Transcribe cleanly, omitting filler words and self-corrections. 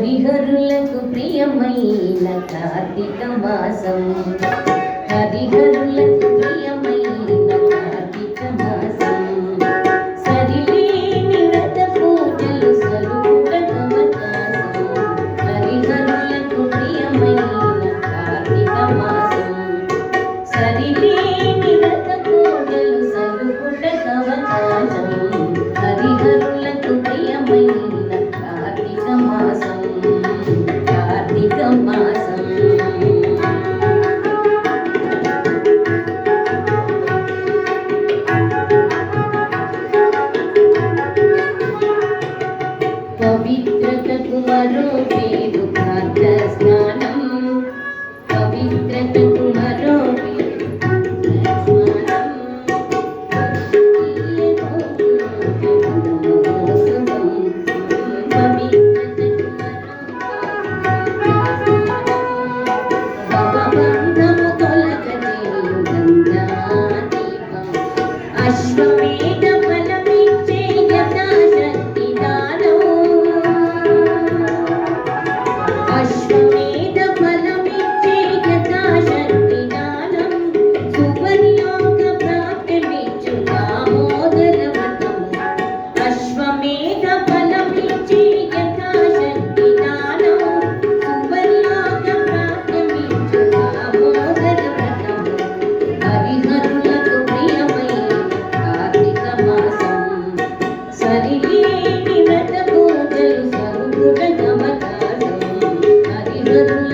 హరిహరులకు ప్రియమైన కార్తీక మాసం హరిహరులకు ప్రియమైన కార్తీక మాసం సరిలేని వ్రత పూజలు సలుపుటకు అవకాశం హరిహరులకు ప్రియమైన కార్తీక మాసం సరిలేని వ్రత పూజలు సలుపుటకు అవకాశం హరిహరులకు ప్రియమైన కార్తీక మాసం కార్తీక మాసం పవిత్రతకు మరో పేరు కార్త స్నానం పవిత్రతకు మరో పేరు అశ్వమేధ ఫలమిచ్చే యథాశక్తి దానం అశ్వమేధ ఫలమిచ్చే యథాశక్తి దానం సువర్యోగ ప్రాప్తిమిచ్చు దామోదర వ్రతం అశ్వమేధ ఫలమిచ్చే యథాశక్తి దానం సువర్యోగ ప్రాప్తిమిచ్చు దామోదర వ్రతం హరిహరులకు ప్రియమైన కార్తీక మాసం సరిలేని వ్రత పూజలు సరుగుణ అవకాశం హరిహరులకు